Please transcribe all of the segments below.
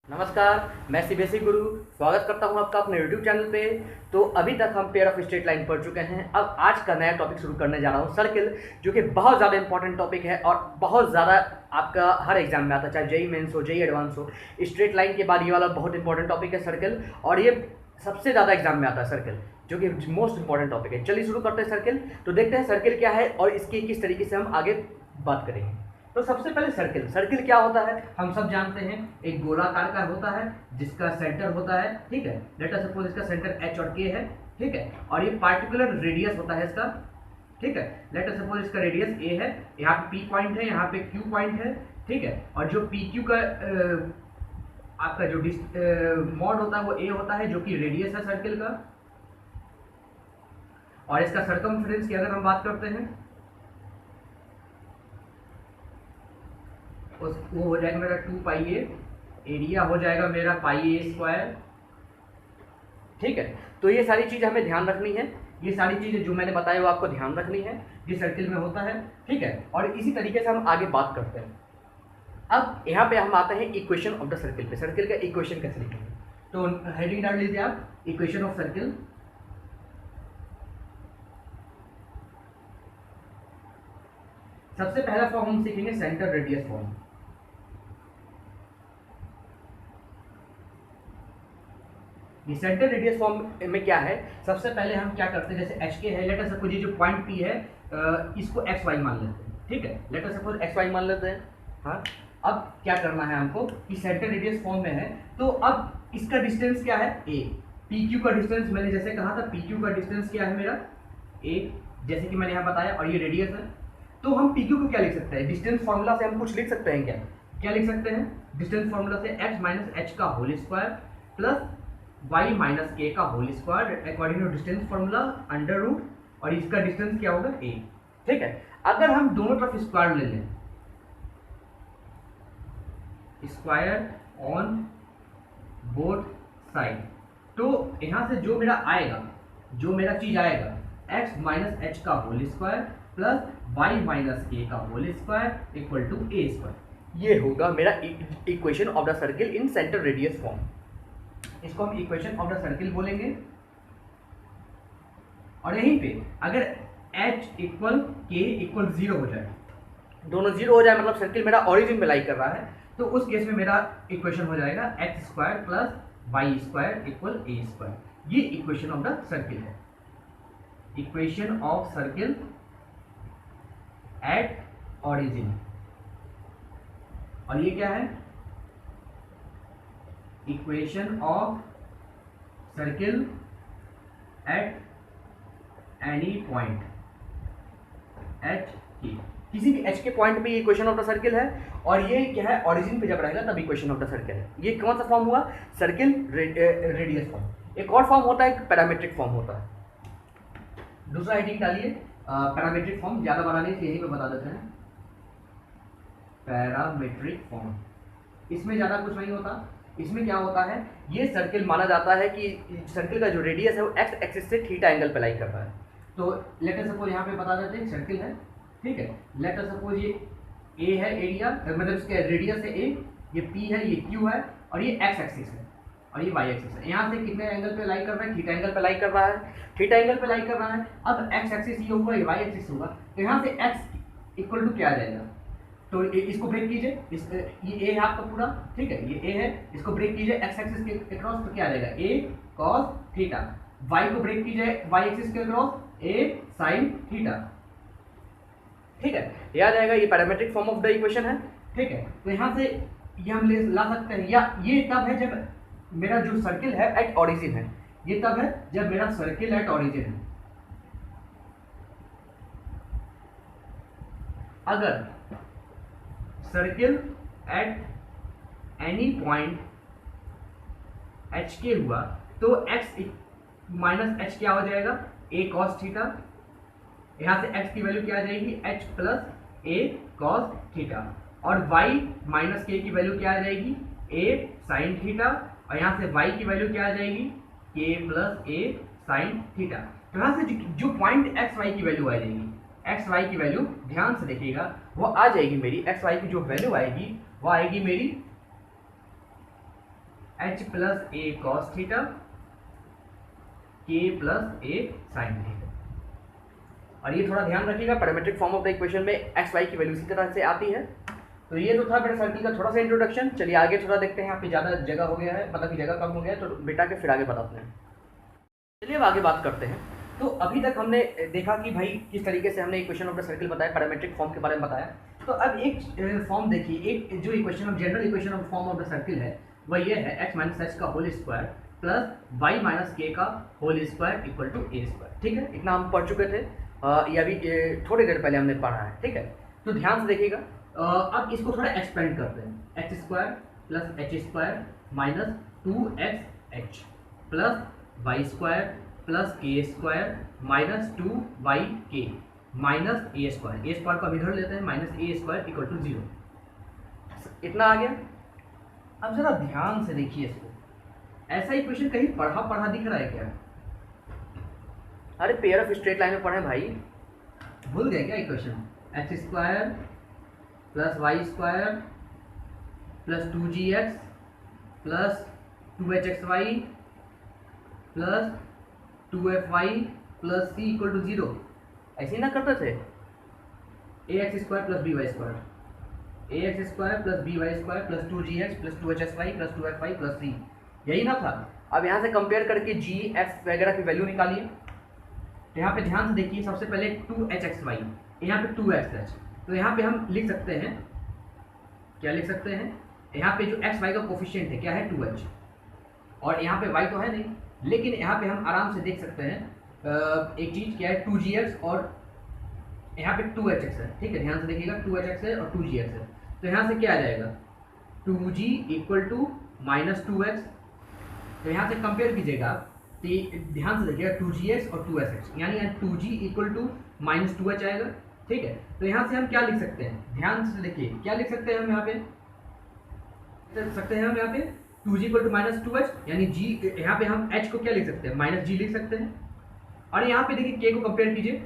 नमस्कार, मैं सीबीएसई गुरु स्वागत करता हूं आपका अपने यूट्यूब चैनल पे। तो अभी तक हम पेयर ऑफ स्ट्रेट लाइन पढ़ चुके हैं। अब आज का नया टॉपिक शुरू करने जा रहा हूं, सर्किल, जो कि बहुत ज़्यादा इंपॉर्टेंट टॉपिक है और बहुत ज़्यादा आपका हर एग्जाम में आता है, चाहे जेई मेंस हो, जेई एडवांस हो। स्ट्रेट लाइन के बाद ये वाला बहुत इंपॉर्टेंट टॉपिक है सर्किल, और ये सबसे ज़्यादा एग्जाम में आता है सर्किल, जो कि मोस्ट इंपॉर्टेंट टॉपिक है। चलिए शुरू करते हैं सर्किल। तो देखते हैं सर्किल क्या है और इसकी किस तरीके से हम आगे बात करेंगे। तो सबसे पहले सर्किल, सर्किल क्या होता है हम सब जानते हैं। एक गोलाकार का होता है जिसका सेंटर होता है, ठीक है। लेट अस सपोज इसका सेंटर एच और के है, ठीक है, और ये पार्टिकुलर रेडियस होता है इसका, ठीक है। लेट अस सपोज इसका रेडियस ए है, यहाँ पे पी पॉइंट है, यहाँ पे क्यू पॉइंट है, ठीक है। और जो पी क्यू का आपका जो मॉड होता है वो ए होता है, जो कि रेडियस है सर्किल का। और इसका सर्कमफ्रेंस की अगर हम बात करते हैं, वो हो जाएगा मेरा 2 पाई ए, एरिया हो जाएगा मेरा पाई ए स्क्वायर, ठीक है। तो ये सारी चीज़ हमें ध्यान रखनी है, ये सारी चीज़ें जो मैंने बताया वो आपको ध्यान रखनी है, ये सर्किल में होता है, ठीक है। और इसी तरीके से हम आगे बात करते हैं। अब यहाँ पे हम आते हैं इक्वेशन ऑफ द सर्किल पे। सर्किल का इक्वेशन कैसे लिखेंगे, तो हेडिंग डाल लीजिए आप, इक्वेशन ऑफ सर्किल। सबसे पहला फॉर्म हम सीखेंगे सेंटर रेडियस फॉर्म। ये सेंटर रेडियस फॉर्म में क्या है, सबसे पहले हम क्या करते हैं, जैसे एच के है, लेट अस सपोज ये जो पॉइंट पी है इसको एक्स वाई मान लेते हैं, ठीक है। Let us suppose X Y मान लेते हैं। हाँ, अब क्या करना है हमको कि सेंटर रेडियस फॉर्म में है, तो अब इसका डिस्टेंस क्या है, ए। पी क्यू का डिस्टेंस मैंने जैसे कहा था, पी क्यू का डिस्टेंस क्या है मेरा, ए, जैसे कि मैंने यहाँ बताया, और ये रेडियस है। तो हम पी क्यू को क्या लिख सकते हैं, डिस्टेंस फॉर्मूला से हम कुछ लिख सकते हैं क्या, क्या लिख सकते हैं, डिस्टेंस फॉर्मूला से एक्स माइनस एच का whole square plus y minus के का whole square according to distance formula under root, और इसका डिस्टेंस क्या होगा a, ठीक है। अगर हम दोनों तरफ स्क्वायर ले लें, स्क्वायर ऑन बोथ साइड, तो यहां से जो मेरा आएगा, जो मेरा चीज आएगा, x माइनस एच का whole square plus y minus के का whole square equal to a square. ये होगा मेरा equation of the circle in centre radius form. इसको हम इक्वेशन ऑफ द सर्किल बोलेंगे। और यहीं पे अगर h इक्वल के इक्वल 0 हो जाए, दोनों 0 हो जाए, मतलब सर्किल मेरा ओरिजिन में लाई कर रहा है, तो उस केस में मेरा इक्वेशन हो जाएगा x square plus y square equal a square. ये इक्वेशन ऑफ द सर्किल है, equation of circle at origin. और ये क्या है, equation of circle at any point h k, किसी भी एच के पॉइंट पे ये इक्वेशन ऑफ द सर्किल है। और ये क्या है, ओरिजिन पे जब रहेगा तब इक्वेशन ऑफ द सर्किल है। ये कौन सा फॉर्म हुआ, सर्किल रेडियस फॉर्म। एक और फॉर्म होता है, पैरामीट्रिक फॉर्म होता है। दूसरा हेडिंग डालिए, पैरामीट्रिक फॉर्म, ज्यादा बड़ा नहीं, यही पे बता देते हैं, पैरामीट्रिक फॉर्म। इसमें ज्यादा कुछ नहीं होता। इसमें क्या होता है, ये सर्किल माना जाता है कि सर्किल का जो रेडियस है वो एक्स एक्सिस से थीटा एंगल पे लाई कर रहा है। तो लेट अस सपोज यहाँ पे बता देते हैं सर्किल है, ठीक है। लेट अस सपोज ये ए है एरिया, मतलब इसका रेडियस है ए, ये पी है, ये क्यू है, और ये एक्स एक्सिस है और ये वाई एक्सिस है। यहाँ से कितने एंगल पे लाई कर रहा है, थीटा एंगल पे लाई कर रहा है, थीटा एंगल पे लाई कर रहा है। अब एक्स एक्सिस ये होगा, ये वाई एक्सिस होगा, तो यहाँ से एक्स इक्वल टू क्या आ जाएगा, तो इसको ब्रेक कीजिए, ये ए है आपका पूरा, ठीक है, ये ए है, इसको ब्रेक कीजिए एक्स एक्सिस के अक्रॉस, तो क्या आ जाएगा ए कॉस थीटा। वाई को ब्रेक कीजिए वाई एक्सिस के अक्रॉस, ए साइन थीटा, ठीक है। ये आ जाएगा, ये parametric form of the equation है, ठीक है। तो यहाँ से ये हम ला सकते हैं, या ये तब है जब मेरा जो सर्किल है एट ओरिजिन है, ये तब है जब मेरा सर्किल एट ओरिजिन है। अगर circle at any point h के हुआ, तो एक्स माइनस एच क्या हो जाएगा, ए कॉस थीटा। यहां से एक्स की वैल्यू क्या आ जाएगी, एच प्लस ए कॉस थीटा। और वाई माइनस के की वैल्यू क्या आ जाएगी, ए साइन थीटा। और यहां से वाई की वैल्यू क्या आ जाएगी, के प्लस ए साइन थीटा। तो यहां से जो पॉइंट एक्स वाई की वैल्यू आ जाएगी, एक्स वाई की वैल्यू ध्यान से देखिएगा, वो आ जाएगी मेरी, एक्स वाई की जो वैल्यू आएगी वो आएगी मेरी एच प्लस ए कॉस थीटा के प्लस ए साइन थीटा। और ये थोड़ा ध्यान रखिएगा, parametric form of the equation में एक्स वाई की वैल्यू इसी तरह से आती है। तो ये तो था मेरे सर्किल का थोड़ा सा इंट्रोडक्शन। चलिए आगे थोड़ा देखते हैं, यहाँ पे ज़्यादा जगह हो गया है, मतलब कि जगह कम हो गया है, तो बेटा के फिर आगे बताते हैं। चलिए अब आगे बात करते हैं। तो अभी तक हमने देखा कि भाई किस तरीके से हमने इक्वेशन ऑफ द सर्किल बताया, पैरामीट्रिक फॉर्म के बारे में बताया। तो अब एक फॉर्म देखिए, एक जो equation of general equation of form of the circle है वह ये है x माइनस एच का whole square plus y minus के का whole square equal to a square. ठीक है, इतना हम पढ़ चुके थे, ये अभी थोड़ी देर पहले हमने पढ़ा है। ठीक है, तो ध्यान से देखिएगा। अब इसको थोड़ा एक्सपेंड करते हैं। X square plus h square minus 2xh plus y square plus k square minus 2yk minus a square. A square को हम इधर लेते हैं, minus a square equal to 0। इतना आ गया। अब जरा ध्यान से देखिए इसको, ऐसा इक्वेशन कहीं पढ़ा पढ़ा दिख रहा है क्या? अरे पेयर ऑफ स्ट्रेट लाइन में पढ़े भाई, भूल गए क्या equation? X square plus y square plus 2gx plus 2hxy plus 2fy plus c equal to 0, ऐसे ही ना करते थे? ax square plus b y square, ax square plus b y square plus 2gx plus 2hxy plus 2fy plus c, यही ना था? अब यहाँ से कंपेयर करके g f वगैरह की वैल्यू निकालिए। तो यहाँ पे ध्यान से देखिए, सबसे पहले 2hxy, यहाँ पे 2xh, तो यहाँ पे हम लिख सकते हैं, क्या लिख सकते हैं? यहाँ पे जो एक्स वाई का कोफिशिएंट है क्या है? 2h, और यहाँ पे y तो है नहीं, लेकिन यहाँ पे हम आराम से देख सकते हैं एक चीज़ क्या है, 2gx और यहाँ पे 2hx है। ठीक है, ध्यान से देखिएगा, 2hx है और 2gx है, तो यहाँ से क्या आ जाएगा? 2g equal to minus 2x। तो यहाँ से कंपेयर कीजिएगा, तो ध्यान से देखिएगा 2gx और 2hx, यानी यहाँ 2g equal to minus 2h आएगा। ठीक है, तो यहाँ से हम क्या लिख सकते हैं? ध्यान से देखिए, क्या लिख सकते हैं हम यहाँ पे? लिख सकते हैं हम यहाँ पे 2g equal to minus 2h, यानी g, यहाँ पे हम h को क्या लिख सकते हैं? माइनस g लिख सकते हैं। और यहाँ पे देखिए k को कंपेयर कीजिए,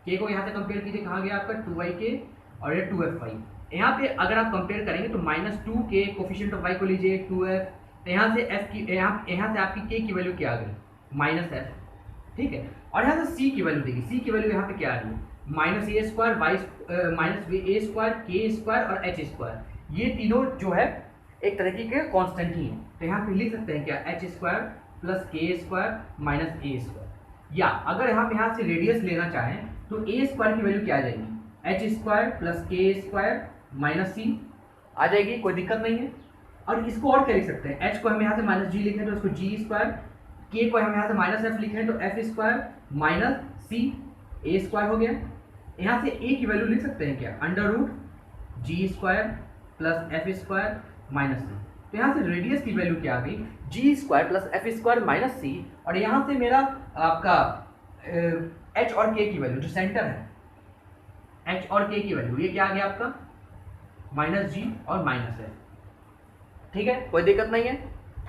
k को यहाँ से कंपेयर कीजिए, कहाँ गया आपका? 2yk और ये 2fy। यहाँ पे अगर आप कंपेयर करेंगे तो minus 2k coefficient of y को लीजिए 2f, तो यहाँ से f की, यहाँ से आपकी k की वैल्यू क्या आ गई? Minus f। ठीक है, और यहाँ से c की वैल्यू देखिए, c की वैल्यू यहाँ पे क्या आ रही है? Minus a square Y minus a square के स्क्वायर और एच स्क्वायर। ये तीनों जो है एक तरीके के कांस्टेंट ही हैं, तो यहाँ पे लिख सकते हैं क्या? H square plus k square minus a square. या अगर हम यहाँ से रेडियस लेना चाहें तो ए स्क्वायर की वैल्यू क्या आ जाएगी? H square plus k square minus सी आ जाएगी, कोई दिक्कत नहीं है। और इसको और क्या लिख सकते हैं? एच को हम यहाँ से माइनस जी लिखें तो इसको जी स्क्वायर, के को हम यहाँ से माइनस एफ लिखें तो एफ स्क्वायर माइनस सी ए स्क्वायर हो गया। यहाँ से ए की वैल्यू लिख सकते हैं क्या? Under root g square plus f square minus c. तो यहाँ से रेडियस की वैल्यू क्या आ गई? G square plus f square minus c. और यहाँ से मेरा आपका एच और के की वैल्यू जो सेंटर है, एच और के की वैल्यू ये क्या आ गया आपका? माइनस जी और माइनस एफ। ठीक है, कोई दिक्कत नहीं है।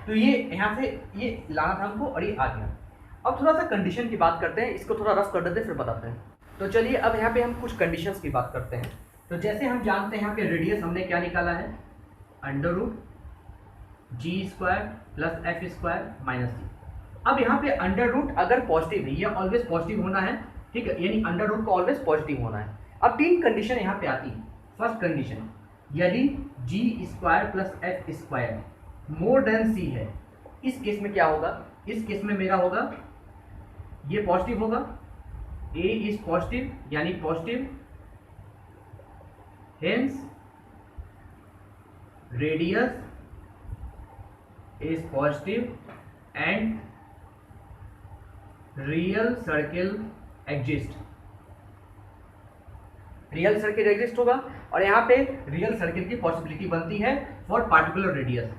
तो ये यहाँ से ये लाना था हमको और ये आ गया। अब थोड़ा सा कंडीशन की बात करते हैं, इसको थोड़ा रफ कर देते हैं फिर बताते हैं। तो चलिए अब यहाँ पे हम कुछ कंडीशंस की बात करते हैं। तो जैसे हम जानते हैं यहाँ पे रेडियस हमने क्या निकाला है? Under root g square plus f square minus c. अब यहाँ पे अंडर रूट अगर पॉजिटिव है, ये ऑलवेज पॉजिटिव होना है। ठीक है, यानी अंडर रूट को ऑलवेज पॉजिटिव होना है। अब तीन कंडीशन यहाँ पे आती है। फर्स्ट कंडीशन, यदि g square plus f square more than c है, इस केस में क्या होगा? इस केस में मेरा होगा ये पॉजिटिव होगा, ए इज पॉजिटिव यानी positive, hence radius is positive and real circle exist. Real circle exist होगा और यहाँ पे रियल सर्किल की पॉसिबिलिटी बनती है फॉर पार्टिकुलर रेडियस।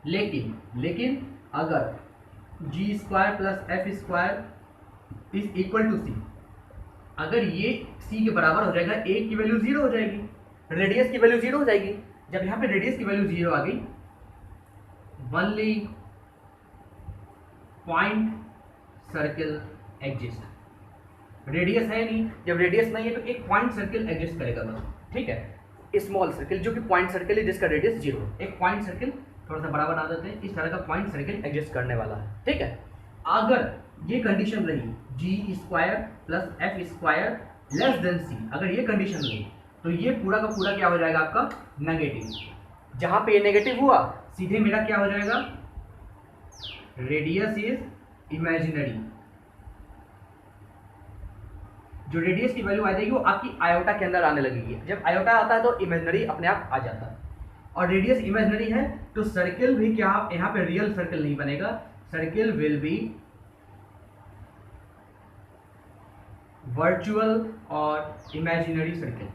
लेकिन अगर g square plus f square is equal to c, अगर ये सी के बराबर हो जाएगा, ए की वैल्यू 0 हो जाएगी, रेडियस की वैल्यू 0 हो जाएगी। जब यहाँ पे रेडियस की वैल्यू 0 आ गई, only point circle exist. Radius है नहीं, जब रेडियस नहीं है तो एक पॉइंट सर्किल एग्जिस्ट करेगा बस, ठीक है, स्मॉल सर्किल जो कि पॉइंट सर्किल है जिसका रेडियस 0, एक पॉइंट सर्किल थोड़ा सा बड़ा बना देते हैं, इस तरह का पॉइंट सर्किल एग्जिस्ट करने वाला है, ठीक है। अगर ये कंडीशन रही g square plus f square less than c, अगर ये कंडीशन रही तो ये पूरा का पूरा क्या हो जाएगा आपका नेगेटिव। जहां पे ये नेगेटिव हुआ सीधे मेरा क्या हो जाएगा, रेडियस इज इमेजिनरी, जो रेडियस की वैल्यू आ जाएगी वो आपकी आयोटा के अंदर आने लगेगी। जब आयोटा आता है तो इमेजिनरी अपने आप आ जाता है, और रेडियस इमेजिनरी है तो सर्किल भी क्या, यहाँ पे रियल सर्किल नहीं बनेगा, सर्किल विल बी वर्चुअल और इमेजिनरी सर्किल।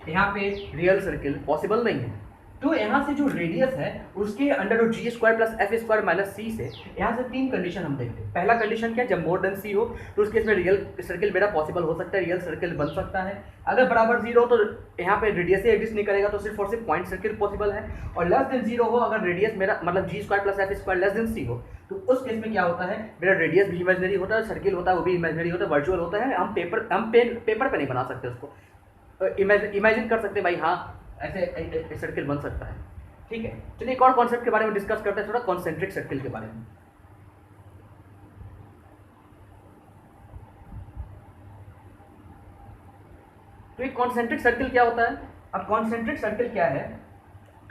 यहाँ पे रियल सर्किल पॉसिबल नहीं है, तो यहाँ से जो रेडियस है उसके under root g square plus f square minus c से यहाँ से 3 कंडीशन हम देखते हैं। पहला कंडीशन क्या, जब मोर देन सी हो तो उसके इसमें रियल सर्किल मेरा पॉसिबल हो सकता है, रियल सर्किल बन सकता है। अगर बराबर 0 तो यहाँ पे रेडियस ही एग्जिस्ट नहीं करेगा, तो सिर्फ और सिर्फ पॉइंट सर्किल पॉसिबल है। और लेस देन 0 हो, अगर रेडियस मेरा मतलब g square plus f square less than c हो, तो उस केस में क्या होता है, मेरा रेडियस भी इमेजिनरी होता है, सर्किल होता है वो भी इमेजिनरी होता है, वर्चुअल होता है। हम पेपर पे नहीं बना सकते उसको, इमेजिन कर सकते भाई हाँ ऐसे सर्किल बन सकता है, ठीक है। चलिए एक और कॉन्सेप्ट के बारे में डिस्कस करते हैं, थोड़ा कॉन्सेंट्रिक सर्किल के बारे में। तो एक कॉन्सेंट्रिक सर्किल क्या होता है, अब कॉन्सेंट्रिक सर्किल क्या है,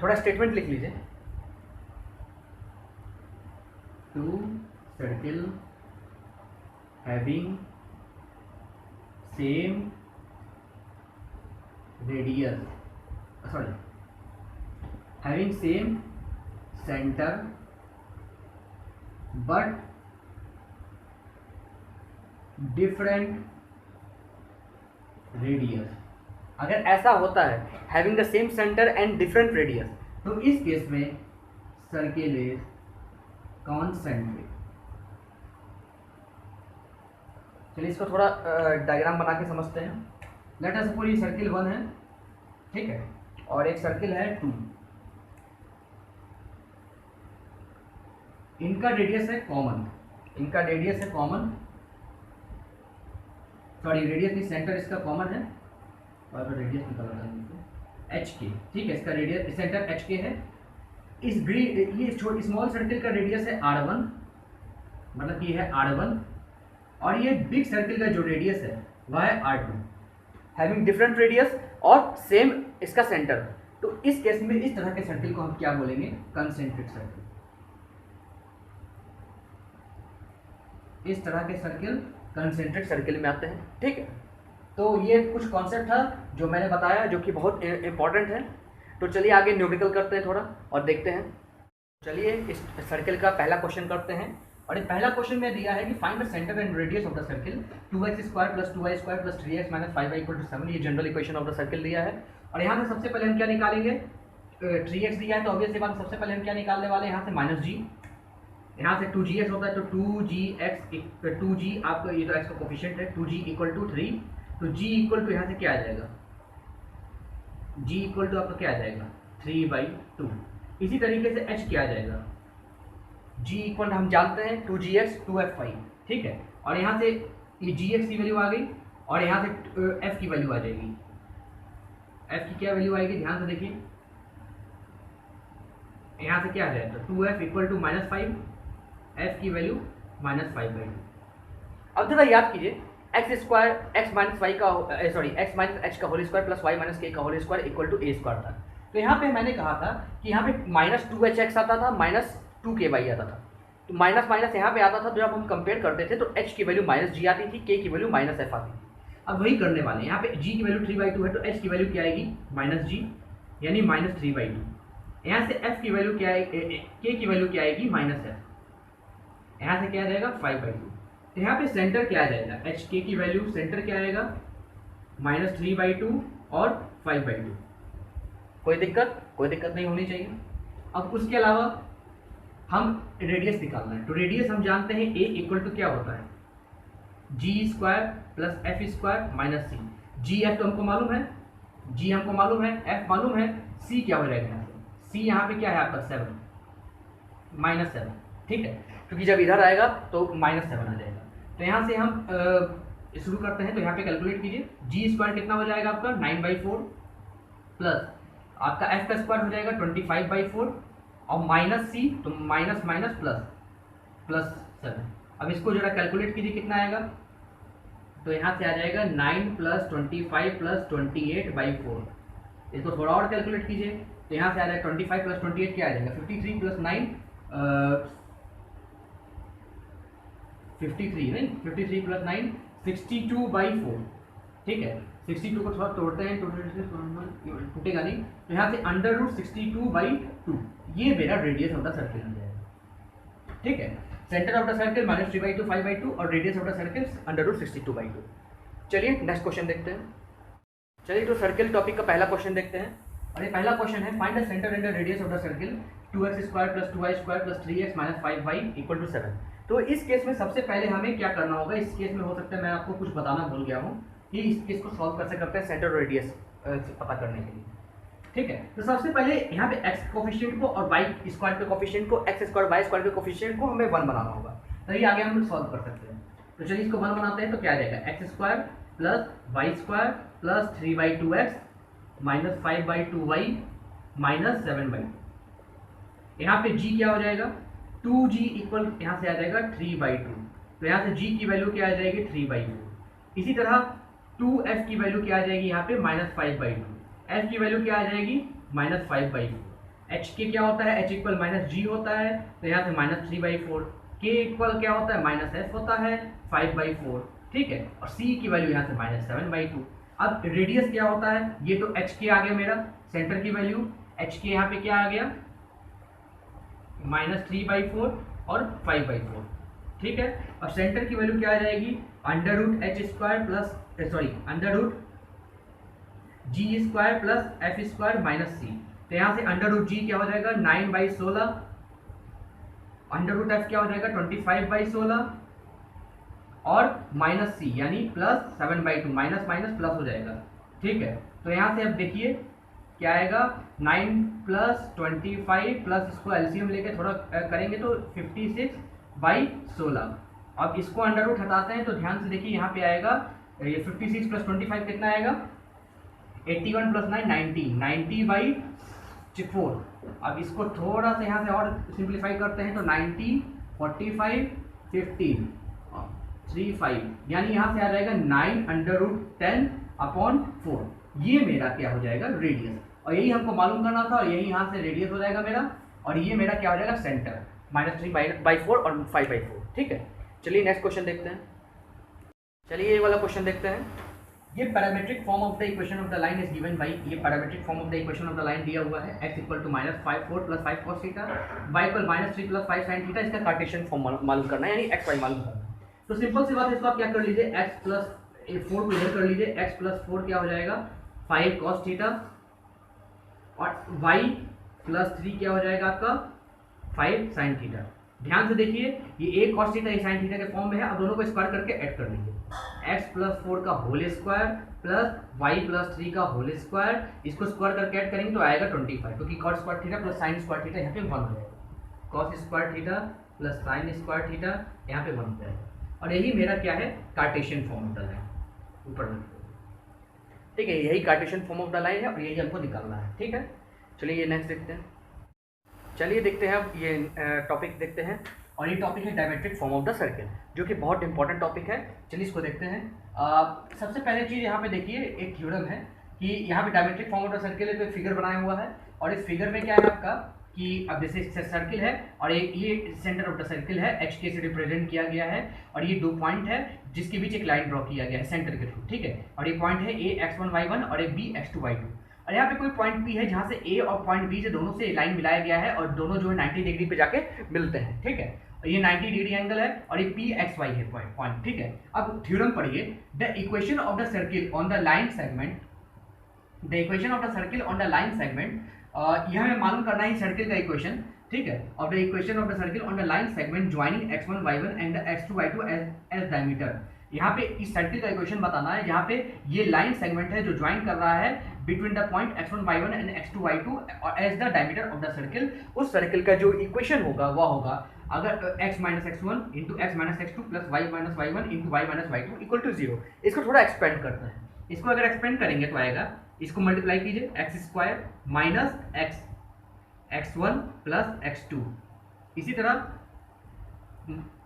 थोड़ा स्टेटमेंट लिख लीजिए। Two circle having same radius, sorry, having same center but different radius। अगर ऐसा होता है having the same center and different radius, तो इस केस में सर्किल इज कॉन्सेंट्रिक। चलिए इसको थोड़ा डायग्राम बना के समझते हैं। लेट अस सपोज ये सर्किल 1 है, ठीक है, और एक सर्किल है 2, इनका रेडियस है कॉमन, इनका रेडियस है कॉमन, सॉरी रेडियस नहीं, सेंटर इसका कॉमन है, और रेडियस निकल रहा है एच के, ठीक है, इसका रेडियस सेंटर एच के है। इस ये स्मॉल सर्किल का रेडियस है R1, मतलब ये है R1, और ये बिग सर्किल का जो रेडियस है वह है R2, हैविंग डिफरेंट रेडियस और सेम इसका सेंटर। तो इस केस में इस तरह के सर्किल को हम क्या बोलेंगे, कंसेंट्रिक सर्किल। इस तरह के सर्किल कंसेंट्रिक सर्किल में आते हैं, ठीक है। तो ये कुछ कॉन्सेप्ट था जो मैंने बताया, जो कि बहुत इंपॉर्टेंट है। तो चलिए आगे न्यूमेरिकल करते हैं थोड़ा और देखते हैं। चलिए इस सर्किल का पहला क्वेश्चन करते हैं, और ये पहला क्वेश्चन में दिया है कि find the centre and radius of the circle 2x square plus 2y square plus 3x minus 5y equal to 7। ये general equation of the circle दिया है, और यहाँ से सबसे पहले हम क्या निकालेंगे, 3x दिया है तो ऑब्वियस बात सबसे पहले हम क्या निकालने वाले हैं, यहाँ से माइनस जी, यहाँ से 2gx होता है तो 2g आपका ये तो x का कोफिशिएंट है, 2g इक्वल टू 3, तो g इक्वल टू यहाँ से क्या आ जाएगा, g इक्वल टू आपका क्या आ जाएगा 3/2। इसी तरीके से h क्या आ जाएगा, g इक्वल हम जानते हैं 2gx 2f5, ठीक है, और यहाँ से ये gx की वैल्यू आ गई, और यहाँ से f की वैल्यू आ जाएगी। f की क्या वैल्यू आएगी, ध्यान से देखिए, यहाँ से क्या आ जाएगा 2f इक्वल टू -5, f की वैल्यू -5/2। अब जरा याद कीजिए, x square x minus y का x माइनस एच का whole square plus y minus के का whole square equal to a square था। तो यहाँ पे मैंने कहा था कि यहाँ पे -2hx आता था, -2ky आता था, तो माइनस माइनस यहाँ पे आता था। तो जब हम कंपेयर करते थे तो h की वैल्यू -g आती थी, k की वैल्यू -f आती थी। अब वही करने वाले हैं, यहाँ पे g की वैल्यू 3/2 है तो h की वैल्यू क्या आएगी -g यानी -3/2। यहाँ से f की वैल्यू क्या आएगी, k की वैल्यू क्या आएगी -f, यहाँ से क्या आ जाएगा 5/2। तो यहाँ पे सेंटर क्या आ जाएगा, एच के की वैल्यू सेंटर क्या आएगा -3/2 और 5/2। कोई दिक्कत नहीं होनी चाहिए। अब उसके अलावा हम रेडियस निकालना है, तो रेडियस हम जानते हैं a इक्वल टू क्या होता है g square plus f square minus c. G f तो हमको मालूम है, g हमको मालूम है, f मालूम है, c क्या हो जाएगा यहाँ से, c यहाँ पे क्या है आपका 7 -7। ठीक है, क्योंकि जब इधर आएगा तो -7 आ जाएगा। तो यहाँ से हम शुरू करते हैं। तो यहाँ पे कैलकुलेट कीजिए, जी स्क्वायर कितना हो जाएगा आपका 9/4 प्लस आपका एफ का स्क्वायर हो जाएगा 25/4 और माइनस सी, तो माइनस माइनस प्लस प्लस 7। अब इसको जरा कैलकुलेट कीजिए कितना आएगा। तो यहाँ से आ जाएगा 9 + 25 + 28/4। इसको थोड़ा और कैलकुलेट कीजिए, तो यहाँ से आ जाएगा 25 + 28 क्या आ जाएगा 53 + 9 53 नहीं 53 + 9 62/4। ठीक है, 62 को थोड़ा तोड़ते हैं, टूटेगा नहीं। तो यहाँ से √62/2 ये मेरा रेडियस ऑफ द सर्किल आ जाएगा। ठीक है, सेंटर ऑफ द सर्किल -3/2 5/2 और रेडियस ऑफ द सर्किल √62/2। चलिए नेक्स्ट क्वेश्चन देखते हैं। चलिए तो सर्किल टॉपिक का पहला क्वेश्चन देखते हैं, और ये पहला क्वेश्चन है find the centre and the radius of the circle 2x² + 2y² + 3x - 5y = 7। तो इस केस में सबसे पहले हमें क्या करना होगा। इस केस में हो सकता है मैं आपको कुछ बताना भूल गया हूँ कि इस केस को सॉल्व कैसे करते हैं सेंटर रेडियस पता करने के लिए। ठीक है, तो सबसे पहले यहाँ पे x कोफिशिएंट को और y स्क्वायर के कोफिशिएंट को, x² y स्क्वायर के कोफिशिएंट को हमें 1 बनाना होगा, तभी आगे हम सॉल्व कर सकते हैं। तो चलिए इसको 1 बनाते हैं। तो क्या आ जाएगा x² + y² + 3/2x - 5/2y - 7/2। यहाँ पे g क्या हो जाएगा 2g इक्वल यहाँ से आ जाएगा 3/2। तो यहाँ से g की वैल्यू क्या आ जाएगी 3/2। इसी तरह 2f की वैल्यू क्या आ जाएगी यहाँ पे -5/2। f की वैल्यू क्या आ जाएगी -5/2। h के क्या होता है h इक्वल -g होता है, तो यहाँ से -3/4। k इक्वल क्या होता है -f होता है 5/4। ठीक है, और c की वैल्यू यहाँ से -7/2। अब रेडियस क्या होता है, ये तो h के आ गया मेरा सेंटर की वैल्यू, h के यहाँ पे क्या आ गया -3/4 और 5/4। ठीक है, और सेंटर की वैल्यू क्या आ जाएगी √h² plus √g² plus f² - c। तो यहाँ से √g क्या हो जाएगा 9/16, √f क्या हो जाएगा 25/16 और -c यानी +7/2, माइनस माइनस प्लस हो जाएगा। ठीक है, तो यहाँ से अब देखिए क्या आएगा 9 + 25 प्लस इसको एलसीएम लेके थोड़ा करेंगे तो 56/16। अब इसको अंडर रूट हटाते हैं तो ध्यान से देखिए यहाँ पे आएगा ये 56 + 25 कितना आएगा 81 + 9 90/4। अब इसको थोड़ा सा यहाँ से और सिंप्लीफाई करते हैं तो 90 45 15 35 यानी यहाँ से आ जाएगा 9√10/4। ये मेरा क्या हो जाएगा रेडियस, और यही हमको मालूम करना था, और यही यहाँ से रेडियस हो जाएगा मेरा, और ये मेरा क्या हो जाएगा सेंटर -3/4 और 5/4। ठीक है, चलिए नेक्स्ट क्वेश्चन देखते हैं। चलिए ये वाला क्वेश्चन देखते हैं। ये parametric form of the equation of the line is given by, ये parametric form of the equation of the line दिया हुआ है x = -5 4 + 5 cos theta, y = -3 + 5 sin theta. इसका कार्टेशियन फॉर्म मालूम करना है, यानी x y मालूम करना है। तो सिंपल सी बात है, इसको आप क्या कर लीजिए x + 4 को इधर कर लीजिए, x + 4 क्या हो जाएगा 5 cos थीटा, और y + 3 क्या हो जाएगा आपका 5 sin थीटा। ध्यान से देखिए ये एक cos थीटा एक sin थीटा के फॉर्म में है। अब दोनों को स्क्वायर करके ऐड कर लीजिए, x + 4 का होल स्क्वायर प्लस y + 3 का होल स्क्वायर, इसको स्क्वायर करके ऐड करेंगे तो आएगा 25, क्योंकि cos square theta plus sin square theta यहाँ पे 1 हो जाएगा, cos square theta plus sin square theta यहाँ पे 1 हो जाएगा। और यही मेरा क्या है Cartesian form of the line ऊपर में। ठीक है, यही Cartesian form of the line है और यही हमको निकालना है। ठीक है, चलिए ये नेक्स्ट देखते हैं। चलिए देखते हैं अब ये टॉपिक देखते हैं, और ये टॉपिक है diametric form of the circle, जो कि बहुत इंपॉर्टेंट टॉपिक है। चलिए इसको देखते हैं। सबसे पहले चीज़ यहाँ पे देखिए एक थ्योरम है कि यहाँ पे diametric form of the circle है, तो एक फिगर बनाया हुआ है, और इस फिगर में क्या है आपका कि अब जैसे सर्किल है और एक ये सेंटर ऑफ द सर्किल है, एच के से रिप्रेजेंट किया गया है, और ये 2 पॉइंट है जिसके बीच एक लाइन ड्रॉ किया गया है सेंटर के थ्रू। ठीक है, और ये पॉइंट है a x1 y1 और एक b x2 y2, और यहाँ पे कोई पॉइंट P है जहाँ से A और पॉइंट B से दोनों से लाइन मिलाया गया है, और दोनों जो है 90 डिग्री पे जाके मिलते हैं। ठीक है, और ये 90 डिग्री एंगल है, और ये PXY है पॉइंट। ठीक है, अब थ्योरम पढ़िए, the equation of the circle on the line segment, the equation of the circle on the line segment, यह हमें मालूम करना है सर्किल का इक्वेशन। ठीक है, of the equation of the circle on the line segment joining x1 y1 and x2 y2 as diameter. यहाँ पे इस सर्किल का इक्वेशन बताना है, जहाँ पे ये लाइन सेगमेंट है जो ज्वाइन कर रहा है between the point x1 y1 and x2 y2 और as the diameter of the circle. उस सर्किल का जो इक्वेशन होगा वह होगा अगर x minus x one into x minus x two plus y minus y one into y minus y two equal to zero. इसको थोड़ा एक्सपेंड करते हैं। इसको अगर एक्सपेंड करेंगे तो आएगा, इसको मल्टीप्लाई कीजिए, x square minus x x one plus x two, इसी तरह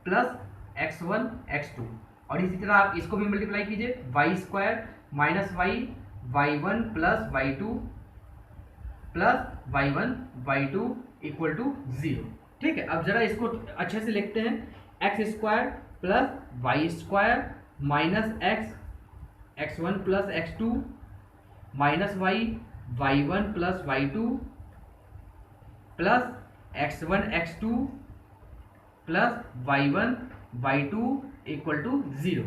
plus x one x two, और इसी तरह आप इसको भी मल्टीप्लाई कीजिए, y square minus y y one plus y two plus y one y two equal to zero. ठीक है, अब जरा इसको अच्छे से लिखते हैं, x square plus y square minus x x one plus x two minus y y one plus y two plus x one x two plus y one y two equal to zero.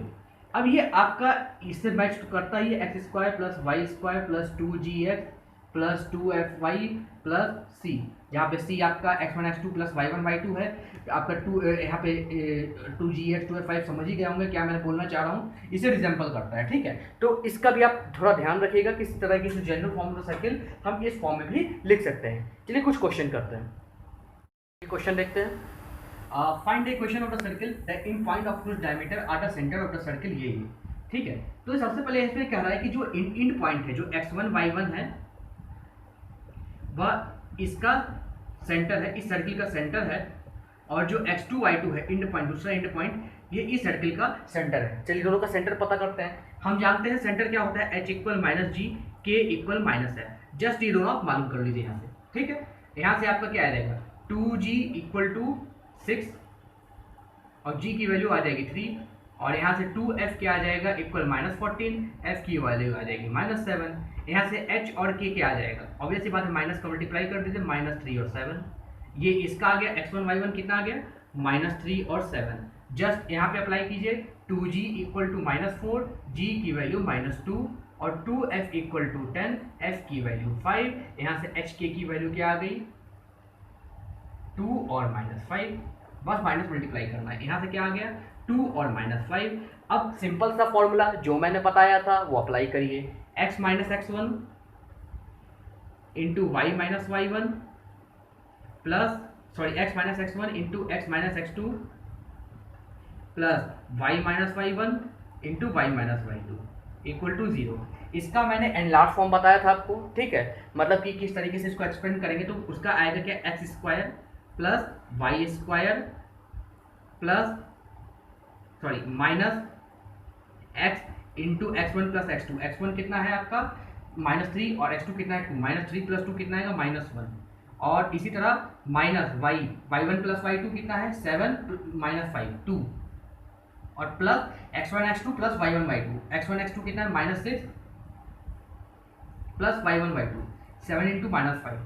अब ये आपका इससे match करता ही x square plus y square plus two g x plus two f y plus c, जहाँ पे c आपका x one x two plus y one y two है, आपका टू यहाँ पे two g x two f y, समझ ही गए होंगे क्या मैंने बोलना चाह रहा हूँ, इसे रिजेंबल करता है। ठीक है, तो इसका भी आप थोड़ा ध्यान रखिएगा, किस तरह की general form of the circle हम इस फॉर्म में भी लिख सकते हैं। चलिए कुछ क्वेश्चन करते हैं, क्वेश्चन देखते हैं। Find the equation of the circle the end point of whose diameter are the centre of the circle, ये ही। ठीक है, तो सबसे पहले इसमें कह रहा है कि जो इन पॉइंट है, जो x1 y1 है, वह इसका सेंटर है, इस सर्किल का सेंटर है, और जो x2 y2 है इंड पॉइंट, दूसरा इंड पॉइंट, ये इस सर्किल का सेंटर है। चलिए दोनों का सेंटर पता करते हैं। हम जानते हैं सेंटर क्या होता है, h इक्वल माइनस जी, k इक्वल माइनस है, जस्ट ये दोनों आप मालूम कर लीजिए यहाँ से। ठीक है, यहाँ से आपका क्या आ जाएगा, 2g इक्वल टू 6 और g की वैल्यू आ जाएगी 3, और यहाँ से 2f क्या आ जाएगा इक्वल माइनस 14, f की वैल्यू आ जाएगी माइनस 7, यहाँ से h और k क्या आ जाएगा, ऑब्वियस सी बात है, माइनस का मल्टीप्लाई कर दीजिए, माइनस 3 और 7, ये इसका आ गया x1 y1 कितना आ गया, माइनस 3 और 7, जस्ट यहाँ पे अप्लाई कीजिए, 2g equal to minus 4, g की वैल्यू माइनस 2, और 2f इक्वल टू 10, f की वैल्यू 5, यहाँ से hk की वैल्यू क्या आ गई 2 और माइनस 5, बस माइनस मल्टीप्लाई करना है, यहाँ से क्या आ गया 2 और माइनस 5। अब सिंपल सा फॉर्मूला जो मैंने बताया था वो अप्लाई करिए, x minus x one into y minus y one plus x minus x one into x minus x two plus y minus y one into y minus y two equal to zero. इसका मैंने enlarge form बताया था आपको। ठीक है, मतलब कि किस तरीके से इसको एक्सपेंड करेंगे, तो उसका आएगा क्या, x square plus y square plus minus x into x one plus x two, x one कितना है आपका माइनस 3 और एक्स टू कितना है 2, माइनस 3 प्लस 2 कितना आएगा माइनस 1, और इसी तरह minus y y one plus y two कितना है 7 माइनस 5 2, और plus x one x two plus y one y two, x one x two कितना है minus 6 plus y one y two, 7 into minus 5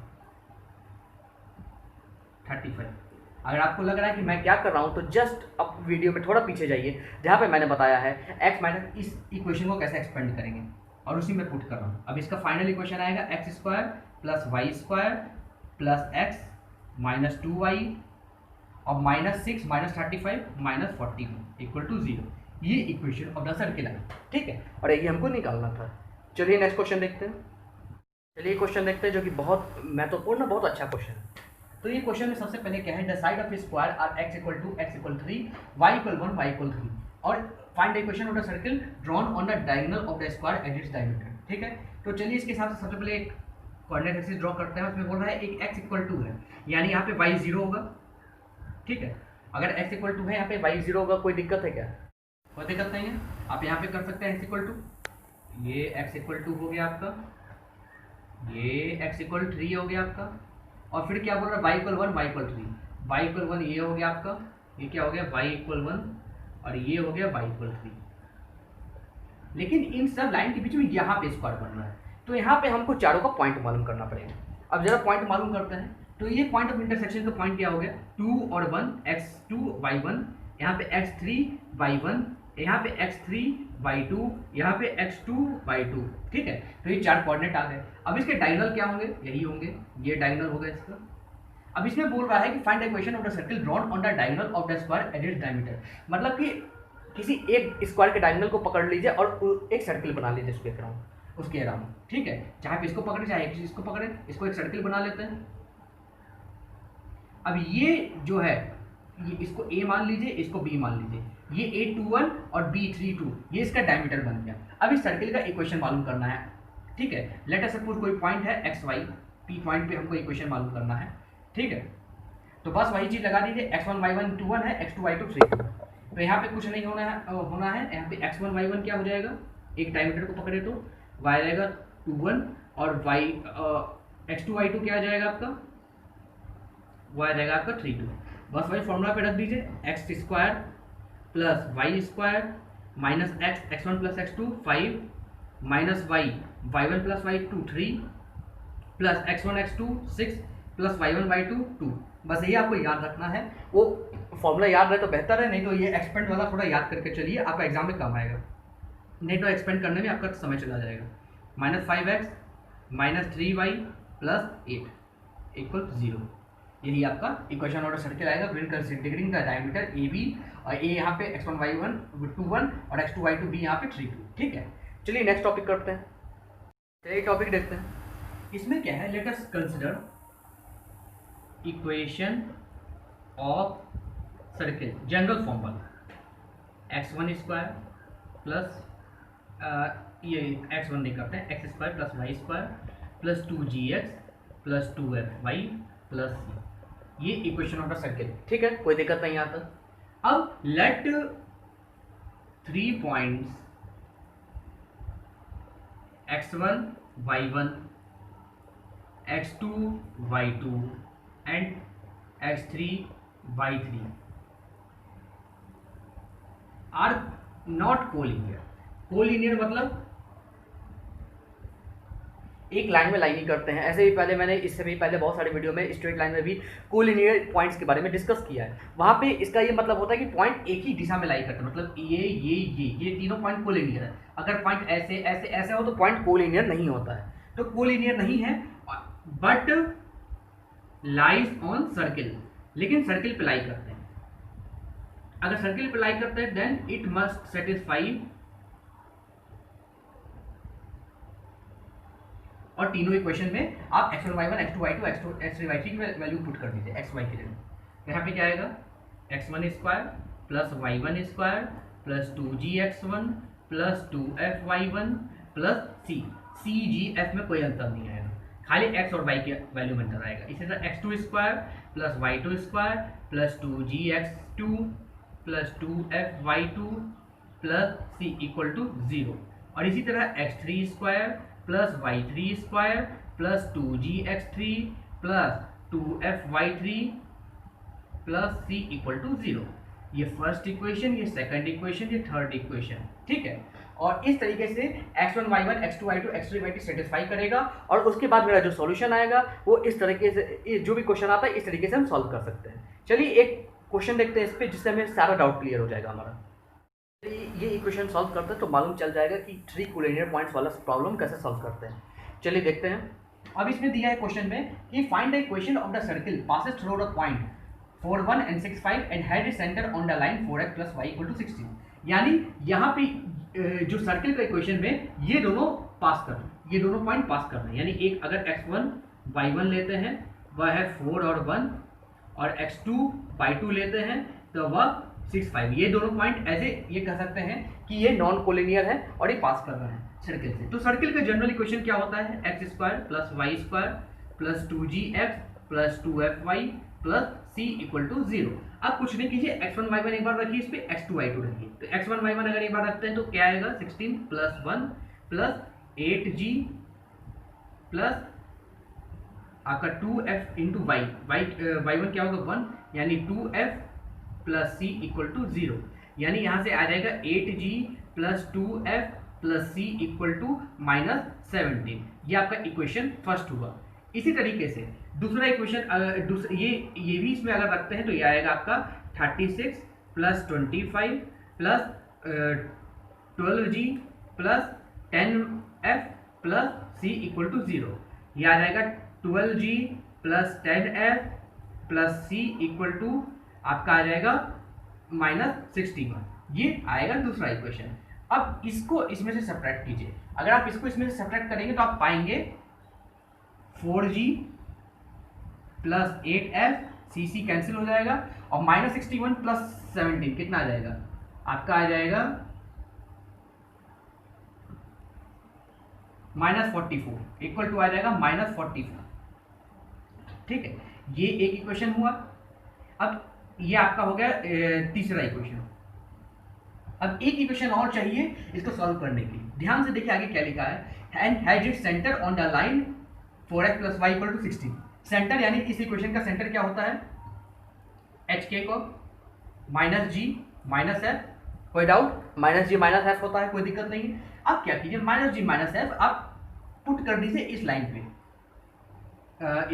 35। अगर आपको लग रहा है कि मैं क्या कर रहा हूं तो जस्ट अब वीडियो में थोड़ा पीछे जाइए, जहां पे मैंने बताया है x माइनस इस इक्वेशन को कैसे एक्सपेंड करेंगे, और उसी में पुट कर रहा हूं। अब इसका फाइनल इक्वेशन आएगा x square plus y square plus x minus 2y और minus 6 minus 35 minus 41 equal to 0। ये इक्वेशन ऑफ द सर्किल है। ठीक है, और ये हमको निकालना था। चलिए नेक्स्ट क्वेश्चन देखते हैं। चलिए क्वेश्चन देखते हैं जो कि बहुत महत्वपूर्ण, बहुत अच्छा क्वेश्चन है। तो ये क्वेश्चन में सबसे पहले क्या है, the side of square are x equal to 3, y equal 1, y equal 3, और find the equation of the circle drawn on the diagonal of the square at its diameter. ठीक है, तो चलिए इसके हिसाब से सबसे पहले एक कोऑर्डिनेट एक्सिस ड्रॉ करते हैं। उसमें बोल रहा है एक x इक्वल 2 है, यानी यहाँ पे y 0 होगा। ठीक है, अगर x इक्वल 2 है यहाँ पे y 0 होगा, कोई दिक्कत है क्या, कोई दिक्कत नहीं है, आप यहाँ पे कर सकते हैं x इक्वल 2, ये x इक्वल 2 हो गया आपका, ये x इक्वल 3 हो गया आपका, और फिर क्या बोल रहा है y equal 1 y equal 3, y equal 1 ये हो गया आपका, ये क्या हो गया y इक्वल 1 और ये हो गया y इक्वल 3। लेकिन इन सब लाइन के बीच में यहाँ पे स्क्वायर बन रहा है, तो यहाँ पे हमको चारों का पॉइंट मालूम करना पड़ेगा। अब जरा पॉइंट मालूम करते हैं, तो ये पॉइंट ऑफ इंटरसेक्शन का पॉइंट क्या हो गया 2 और 1 x2 y1, यहाँ पे x3 y1, यहाँ पे x3 y2, यहाँ पे x2 y2। ठीक है, तो ये चार कोऑर्डिनेट आ गए। अब इसके डायगोनल क्या होंगे, यही होंगे, ये डायगोनल होगा इसका। अब इसमें बोल रहा है कि find the equation of the circle drawn on the diagonal of the square at its diameter, मतलब कि किसी एक स्क्वायर के डायगोनल को पकड़ लीजिए और एक सर्किल बना लीजिए उसके अराउंड। ठीक है, चाहे पे इसको पकड़े चाहे इसको पकड़े, इसको एक सर्किल बना लेते हैं। अब ये जो है ये इसको A मान लीजिए, इसको B मान लीजिए, ये A21 और B32 ये इसका डायमीटर बन गया। अब इस सर्किल का इक्वेशन मालूम करना है, ठीक है। लेट अस सपोज कोई पॉइंट है XY, P पॉइंट पे हमको इक्वेशन मालूम करना है, ठीक है। तो बस वही चीज़ लगा दीजिए, x1 y1 2 1 है, x2 y2 3 2। तो यहाँ पे कुछ नहीं होना है यहाँ पे x1 y1 क्या हो जाएगा, एक डायमीटर को पकड़े तो y रहेगा 2 1 और x2 y2 क्या आ जाएगा आपका, y रहेगा आपका 3 2। बस वही फॉर्मूला पे रख दीजिए, x square plus y square minus x one plus x two 5 minus y one plus y two 3 plus x1 x2 6 plus y1 y2 2। बस यही आपको याद रखना है। वो फॉर्मूला याद रहे तो बेहतर है, नहीं तो ये एक्सपेंड वाला थोड़ा याद करके चलिए, आपका एग्जाम में कम आएगा, नहीं तो एक्सपेंड करने में आपका समय चला जाएगा। Minus 5x minus 3y plus 8 equal 0। यही आपका इक्वेशन ऑफ सर्किल आएगा with considering the diameter A B, और ए यहाँ पे x1 y1 2 1 और x2 y2 b यहाँ पे 3 2, ठीक है। चलिए नेक्स्ट टॉपिक करते हैं, चलिए टॉपिक देखते हैं। इसमें क्या है, let us consider equation of circle general form वाला, x1 स्क्वायर प्लस ये x1 नहीं करते हैं, x square plus y square plus 2gx plus 2fy plus c, ये इक्वेशन ऑफ द सर्किल, ठीक है, कोई दिक्कत नहीं आता। अब let 3 points x1 y1 x2 y2 and x3 y3 are not collinear. Collinear मतलब एक लाइन में लाइन ही करते हैं। ऐसे ही पहले मैंने इससे भी पहले बहुत सारे वीडियो में स्ट्रेट लाइन में भी कोलिनियर पॉइंट्स के बारे में डिस्कस किया है। वहाँ पे इसका ये मतलब होता है कि पॉइंट एक ही दिशा में लाई करते हैं, मतलब ये तीनों पॉइंट कोलिनियर है। अगर पॉइंट ऐसे ऐसे ऐसे हो तो पॉइंट कोलिनियर नहीं होता है। तो कोलिनियर नहीं है बट लाइज ऑन सर्किल, लेकिन सर्किल पे लाई करते हैं। अगर सर्किल पे लाई करते हैं देन इट मस्ट सेटिस्फाई, और तीनों इक्वेशन में आप x1 y1 x2 y2 x3 y3 की वैल्यू पुट कर दीजिए x y की जगह। यहाँ पे क्या आएगा, x1 square plus y1 square plus 2gx1 plus 2fy1 plus c g f में कोई अंतर नहीं आएगा, खाली x और y की वैल्यू में अंतर आएगा। इसी तरह x2 square plus y2 square plus 2gx2 plus 2fy2 plus c equal to 0, और इसी तरह x3 square plus y3 square plus 2gx3 plus 2fy3 plus c equal to 0। ये फर्स्ट इक्वेशन, ये सेकंड इक्वेशन, ये थर्ड इक्वेशन, ठीक है। और इस तरीके से x1 y1 x2 y2 x3 y3 satisfy करेगा, और उसके बाद मेरा जो सॉल्यूशन आएगा वो इस तरीके से, जो भी क्वेश्चन आता है इस तरीके से हम सॉल्व कर सकते हैं। चलिए एक क्वेश्चन देखते हैं इस पर, जिससे हमें सारा डाउट क्लियर हो जाएगा हमारा। ये इक्वेशन सॉल्व करते हैं तो मालूम चल जाएगा कि 3 कोलिनियर पॉइंट्स वाला प्रॉब्लम कैसे सॉल्व करते हैं। चलिए देखते हैं। अब इसमें दिया है क्वेश्चन में कि find the equation of the circle passes through the point 4 1 and 6 5 and had it centre on the line 4x plus y equal to 16। यानी यहाँ पे जो सर्किल का इक्वेशन में ये दोनों पास करना, ये दोनों पॉइंट पास करना है। यानी एक अगर x1 y1 लेते हैं वह है 4 और 1, और x2 y2 लेते हैं तो वह 6 5। ये दोनों पॉइंट ऐसे ये कह सकते हैं कि ये नॉन कोलिनियर है और ये पास कर रहे हैं सर्किल से। तो सर्किल का जनरल इक्वेशन क्या होता है, x square plus y square plus 2gx plus 2fy plus c equal to 0। अब कुछ नहीं कीजिए, x1 y1 एक बार रखिए, इस पे x2 y2 रखिए। तो x1 y1 अगर एक बार रखते हैं तो क्या आएगा, 16 प्लस 1 प्लस 8g प्लस आपका 2f इंटू वाई, y1 क्या होगा 1, यानी 2f plus c equal to 0। यानी यहाँ से आ जाएगा 8g plus 2f plus c equal to -17। ये आपका इक्वेशन फर्स्ट हुआ। इसी तरीके से दूसरा इक्वेशन ये भी इसमें अगर रखते हैं तो ये आएगा आपका 36 plus 25 plus 12g plus 10f plus c equal to 0। ये आ जाएगा 12g plus 10f plus c equal to आपका आ जाएगा -61। ये आएगा दूसरा इक्वेशन। अब इसको इसमें से सब्ट्रैक्ट कीजिए। अगर आप इसको इसमें से सब्ट्रैक्ट करेंगे तो आप पाएंगे 4g प्लस 8f सी सी कैंसिल हो जाएगा और -61 प्लस 17 कितना आ जाएगा आपका, आ जाएगा -44 इक्वल टू आ जाएगा -44। ठीक है, ये एक इक्वेशन हुआ। अब ये आपका हो गया तीसरा इक्वेशन। अब एक इक्वेशन और चाहिए इसको सॉल्व करने के लिए। ध्यान से देखिए आगे क्या लिखा है, and has it centre on the line 4x + y = 16। Centre यानी इस इक्वेशन का सेंटर क्या होता है, HK को -g -f, कोई डाउट, -g -f होता है, कोई दिक्कत नहीं है। अब क्या कीजिए, -g -f आप पुट कर दीजिए इस लाइन पे,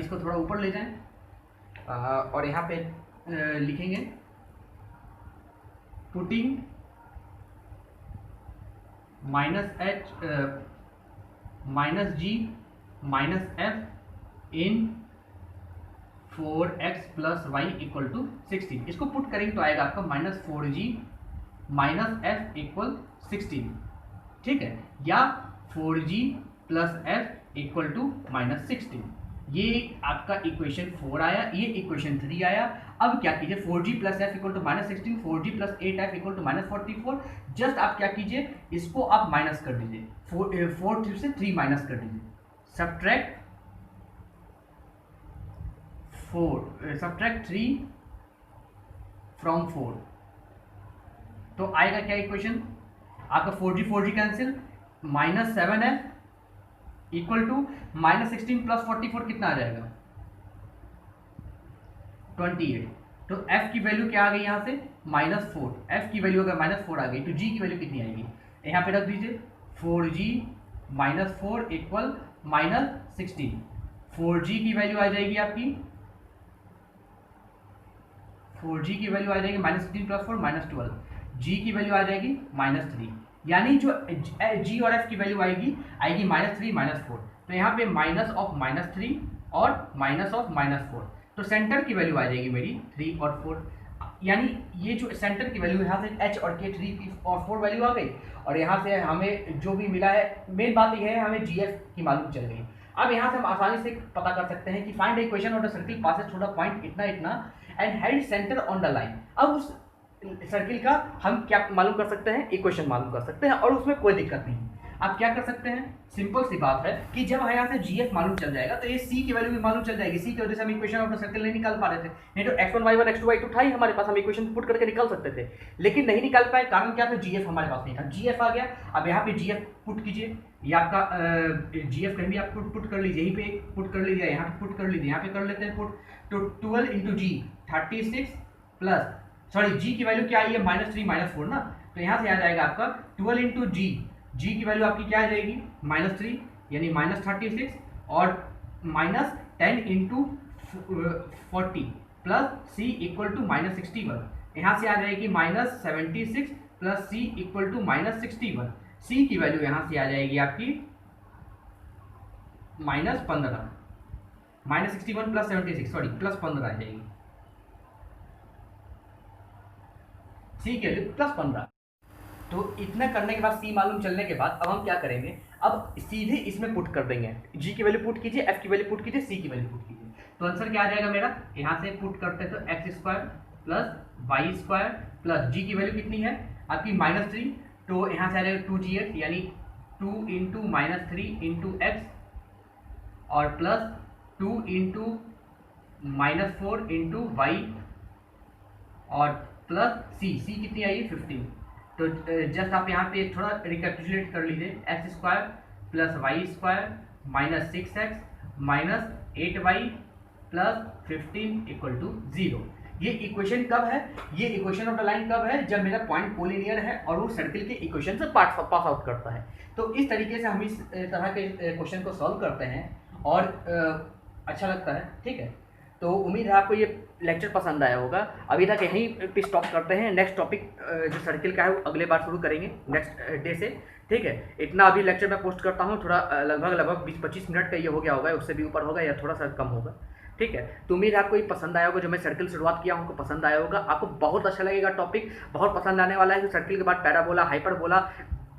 इसको थोड़ा ऊपर ले जाएं और यहाँ पे लिखेंगे पुटिंग -g -f इन 4x + y = 16। इसको पुट करेंगे तो आएगा आपका -4g -f = 16। ठीक है, या 4g + f = -16। ये आपका इक्वेशन 4 आया, ये इक्वेशन 3 आया। अब क्या कीजिए, 4g + f = -16, 4g + 8f = -44। Just आप क्या कीजिए, इसको आप माइनस कर दीजिए, 4 से 3 माइनस कर दीजिए, सब्ट्रैक्ट 3 फ्रॉम 4। तो आएगा क्या इक्वेशन आपका, 4g cancel, -7f equal to -16 + 44 कितना आ जाएगा, 28। तो f की वैल्यू क्या आ गई यहाँ से, -4। f की वैल्यू अगर -4 आ गई तो g की वैल्यू कितनी आएगी, यहाँ पे रख दीजिए 4g -4 = -16। 4g की वैल्यू आ जाएगी आपकी, 4g की वैल्यू आ जाएगी -16 + 4 -12। g की वैल्यू आ जाएगी -3, यानी जो g और f की वैल्यू आएगी -3 -4। तो यहाँ पे -3 और -4। तो सेंटर की वैल्यू आ जाएगी मेरी 3 और 4, यानी ये जो सेंटर की वैल्यू यहाँ से h और k 3 और 4 वैल्यू आ गई, और यहाँ से हमें जो भी मिला है, मेन बात यह है हमें gf की मालूम चल गई। अब यहाँ से हम आसानी से पता कर सकते हैं कि find equation of the circle passes through the point इतना and had centre on the line. अब उस सर्किल का हम क्या मालूम कर सकते हैं, इक्वेशन मालूम कर सकते हैं, और उसमें कोई दिक्कत नहीं। आप क्या कर सकते हैं, सिंपल सी बात है कि जब यहाँ से gf मालूम चल जाएगा तो ये c की वैल्यू भी मालूम चल जाएगी। c की वजह से हम इक्वेशन ऑफ द सर्किल नहीं निकाल पा रहे थे, नहीं तो x1 y1 x2 y2 था ही हमारे पास, हम इक्वेशन पुट करके निकाल सकते थे, लेकिन नहीं निकाल पाए। कारण क्या था, gf हमारे पास नहीं था। gf आ गया, अब यहाँ पे gf पुट कीजिए, ये आपका gf कहीं भी आप पुट कर लीजिए, यहीं पे पुट कर लीजिए, यहाँ पे पुट कर लीजिए, यहाँ पे कर लेते हैं पुट। तो 12 × g 36 प्लस, सॉरी g की वैल्यू क्या आई है, -3 -4 ना, तो यहाँ से आ जाएगा आपका 12 × g की वैल्यू आपकी क्या आ जाएगी, -3 यानी -36 और -10 × 40 प्लस c = -61। यहाँ से आ जाएगी -76 प्लस c = -61। c की वैल्यू यहाँ से आ जाएगी आपकी -15, -61 प्लस 76, सॉरी +15 आ जाएगी, c की वैल्यू +15। तो इतना करने के बाद, c मालूम चलने के बाद अब हम क्या करेंगे, अब सीधे इसमें पुट कर देंगे, g की वैल्यू पुट कीजिए, f की वैल्यू पुट कीजिए, c की वैल्यू पुट कीजिए। तो आंसर क्या आ जाएगा मेरा, यहाँ से पुट करते हैं तो x² + y² प्लस g की वैल्यू कितनी है आपकी -3, तो यहाँ से आ जाएगा 2gx यानी 2 × -3 × x और प्लस 2 × -4 × y और प्लस c कितनी आई 15। तो जस्ट आप यहाँ पे थोड़ा रिकैपिचुलेट कर लीजिए, x² + y² - 6x - 8y + 15 = 0। ये इक्वेशन कब है, ये इक्वेशन ऑफ द लाइन कब है, जब मेरा पॉइंट कोलिनियर है और वो सर्किल के इक्वेशन से पास आउट करता है। तो इस तरीके से हम इस तरह के क्वेश्चन को सॉल्व करते हैं और अच्छा लगता है। ठीक है, तो उम्मीद है आपको ये लेक्चर पसंद आया होगा। अभी तक यहीं पे स्टॉप करते हैं, नेक्स्ट टॉपिक जो सर्किल का है वो अगले बार शुरू करेंगे नेक्स्ट डे से। ठीक है, इतना अभी लेक्चर मैं पोस्ट करता हूँ, थोड़ा लगभग 20-25 मिनट का ये हो गया होगा, उससे भी ऊपर होगा या थोड़ा सा कम होगा। ठीक है, तो उम्मीद है आपको ये पसंद आया होगा, जो मैं सर्किल शुरुआत किया हूँ आपको पसंद आया होगा, आपको बहुत अच्छा लगेगा, टॉपिक बहुत पसंद आने वाला है। जो सर्किल के बाद पैराबोला, हाइपरबोला,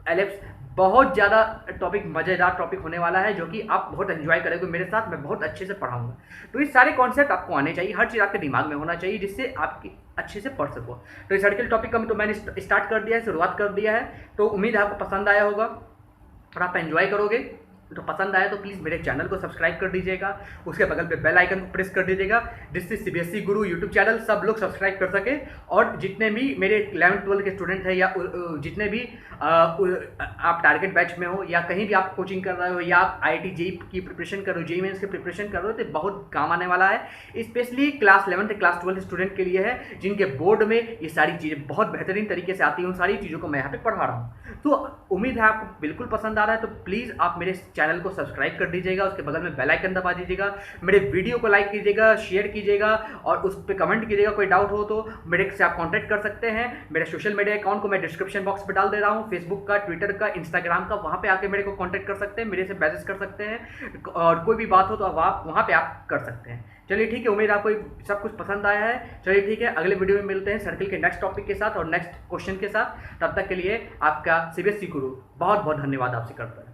एलिप्स, बहुत ज़्यादा टॉपिक, मज़ेदार टॉपिक होने वाला है, जो कि आप बहुत एंजॉय करेंगे मेरे साथ। मैं बहुत अच्छे से पढ़ाऊंगा। तो ये सारे कॉन्सेप्ट आपको आने चाहिए, हर चीज़ आपके दिमाग में होना चाहिए, जिससे आप अच्छे से पढ़ सको। तो इस सर्किल टॉपिक का तो मैंने स्टार्ट कर दिया है, शुरुआत कर दिया है। तो उम्मीद है आपको पसंद आया होगा और आप एंजॉय करोगे। तो पसंद आया तो प्लीज़ मेरे चैनल को सब्सक्राइब कर दीजिएगा, उसके बगल पे बेल आइकन को प्रेस कर दीजिएगा, जिससे सीबीएसई गुरु यूट्यूब चैनल सब लोग सब्सक्राइब कर सके। और जितने भी मेरे 11th-12th के स्टूडेंट हैं, या जितने भी आप टारगेट बैच में हो, या कहीं भी आप कोचिंग कर रहे हो, या आप IIT जेईई की प्रिपरेशन कर रहे हो, जेईई मेंस की प्रिपरेशन कर रहे हो, तो बहुत काम आने वाला है। Specially class 11th class 12th student के लिए है, जिनके बोर्ड में ये सारी चीज़ें बहुत बेहतरीन तरीके से आती हैं। उन सारी चीज़ों को मैं यहाँ पे पढ़ा रहा हूँ। तो उम्मीद है आपको बिल्कुल पसंद आ रहा है। तो प्लीज़ आप मेरे चैनल को सब्सक्राइब कर दीजिएगा, उसके बगल में बेल आइकन दबा दीजिएगा, मेरे वीडियो को लाइक कीजिएगा, शेयर कीजिएगा, और उस पर कमेंट कीजिएगा। कोई डाउट हो तो मेरे से आप कांटेक्ट कर सकते हैं। मेरे सोशल मीडिया अकाउंट को मैं डिस्क्रिप्शन बॉक्स में डाल दे रहा हूँ, फेसबुक का, ट्विटर का, इंस्टाग्राम का। वहाँ पे आके मेरे को कांटेक्ट कर सकते हैं, मेरे से मैसेज कर सकते हैं, और कोई भी बात हो तो आप वहाँ पे आप कर सकते हैं। चलिए ठीक है, उम्मीद आपको सब कुछ पसंद आया है। चलिए ठीक है, अगले वीडियो में मिलते हैं सर्किल के नेक्स्ट टॉपिक के साथ और नेक्स्ट क्वेश्चन के साथ। तब तक के लिए आपका सीबीएसई गुरु बहुत बहुत धन्यवाद आपसे करता है।